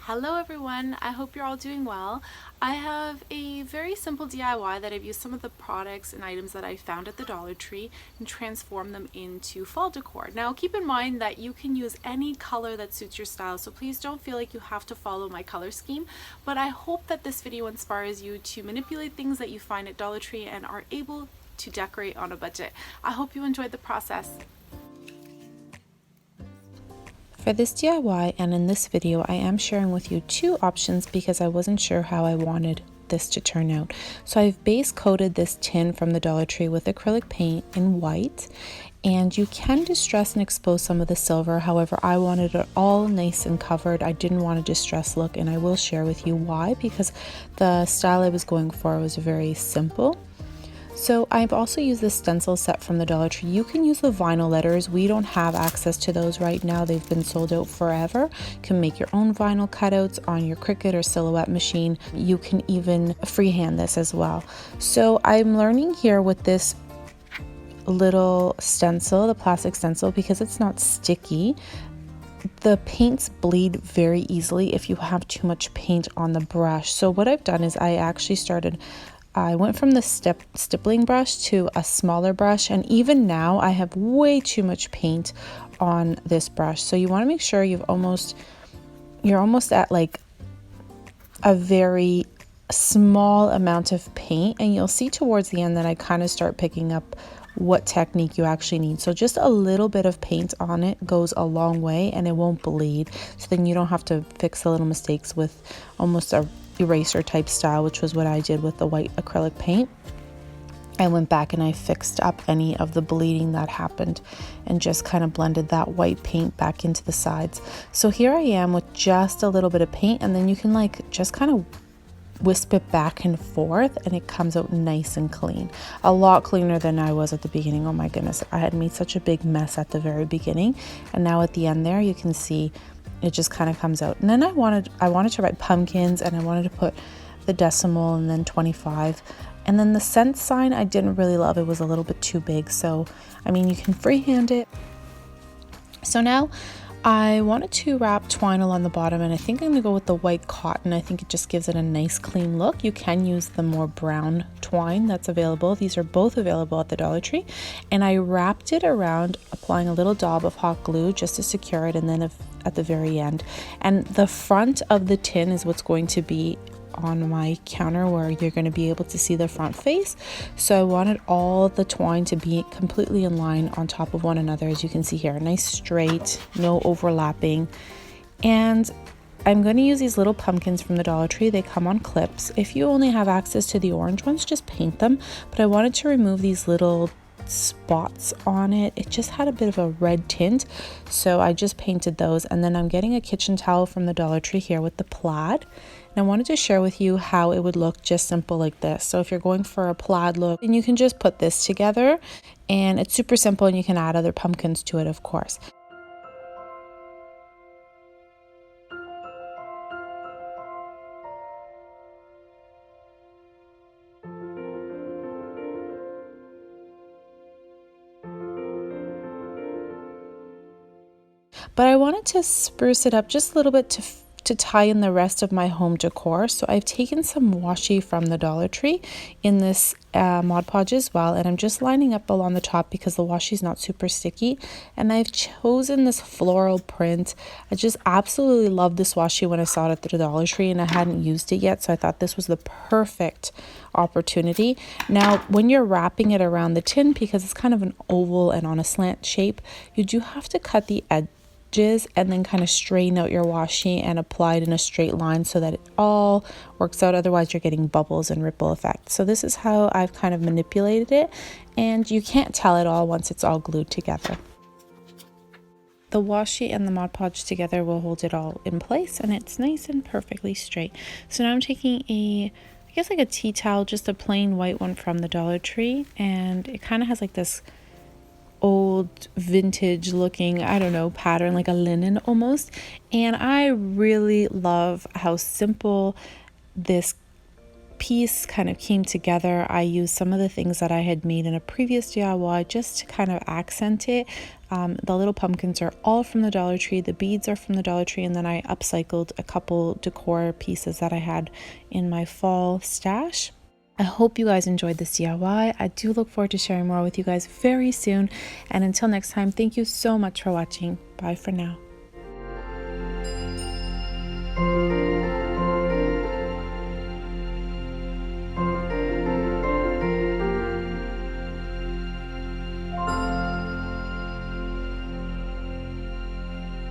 Hello everyone, I hope you're all doing well. I have a very simple DIY that I've used some of the products and items that I found at the Dollar Tree and transformed them into fall decor. Now keep in mind that you can use any color that suits your style, so please don't feel like you have to follow my color scheme, but I hope that this video inspires you to manipulate things that you find at Dollar Tree and are able to decorate on a budget. I hope you enjoyed the process. For this DIY and in this video, I am sharing with you two options because I wasn't sure how I wanted this to turn out. So I've base coated this tin from the Dollar Tree with acrylic paint in white, and you can distress and expose some of the silver. However, I wanted it all nice and covered. I didn't want a distressed look, and I will share with you why, because the style I was going for was very simple. So I've also used this stencil set from the Dollar Tree. You can use the vinyl letters. We don't have access to those right now. They've been sold out forever. You can make your own vinyl cutouts on your Cricut or Silhouette machine. You can even freehand this as well. So I'm learning here with this little stencil, the plastic stencil, because it's not sticky. The paints bleed very easily if you have too much paint on the brush. So what I've done is I went from the stippling brush to a smaller brush, and even now I have way too much paint on this brush. So you want to make sure you're almost at like a very small amount of paint, and you'll see towards the end that I kind of start picking up what technique you actually need. So just a little bit of paint on it goes a long way, and it won't bleed. So then you don't have to fix the little mistakes with almost a eraser type style, which was what I did with the white acrylic paint. I went back and I fixed up any of the bleeding that happened and just kind of blended that white paint back into the sides. So here I am with just a little bit of paint, and then you can like just kind of wisp it back and forth, and it comes out nice and clean. A lot cleaner than I was at the beginning. Oh my goodness, I had made such a big mess at the very beginning, and now at the end there you can see it just kind of comes out. And then I wanted to write pumpkins, and I wanted to put the decimal and then 25. And then the cent sign I didn't really love. It was a little bit too big. So, I mean, you can freehand it. So now I wanted to wrap twine along the bottom, and I think I'm gonna go with the white cotton. I think it just gives it a nice clean look. You can use the more brown twine that's available. These are both available at the Dollar Tree. And I wrapped it around, applying a little daub of hot glue just to secure it, and then at the very end. And the front of the tin is what's going to be on my counter, where you're going to be able to see the front face. So I wanted all the twine to be completely in line on top of one another, as you can see here. Nice straight, no overlapping. And I'm going to use these little pumpkins from the Dollar Tree. They come on clips. If you only have access to the orange ones, just paint them. But I wanted to remove these little spots on it. It just had a bit of a red tint, so I just painted those. And then I'm getting a kitchen towel from the Dollar Tree here with the plaid, and I wanted to share with you how it would look just simple like this. So if you're going for a plaid look, then you can just put this together, and it's super simple, and you can add other pumpkins to it, of course. But I wanted to spruce it up just a little bit to tie in the rest of my home decor. So I've taken some washi from the Dollar Tree in this Mod Podge as well, and I'm just lining up along the top because the washi is not super sticky. And I've chosen this floral print. I just absolutely loved this washi when I saw it at the Dollar Tree, and I hadn't used it yet, so I thought this was the perfect opportunity. Now when you're wrapping it around the tin, because it's kind of an oval and on a slant shape, you do have to cut the edges and then kind of straighten out your washi and apply it in a straight line so that it all works out. Otherwise you're getting bubbles and ripple effect. So this is how I've kind of manipulated it, and you can't tell it all once it's all glued together. The washi and the Mod Podge together will hold it all in place, and it's nice and perfectly straight. So now I'm taking I guess like a tea towel, just a plain white one from the Dollar Tree, and it kind of has like this old vintage looking, I don't know, pattern, like a linen almost. And I really love how simple this piece kind of came together. I used some of the things that I had made in a previous DIY just to kind of accent it. The little pumpkins are all from the Dollar Tree, the beads are from the Dollar Tree, and then I upcycled a couple decor pieces that I had in my fall stash. I hope you guys enjoyed this DIY. I do look forward to sharing more with you guys very soon, and until next time, thank you so much for watching. Bye for now.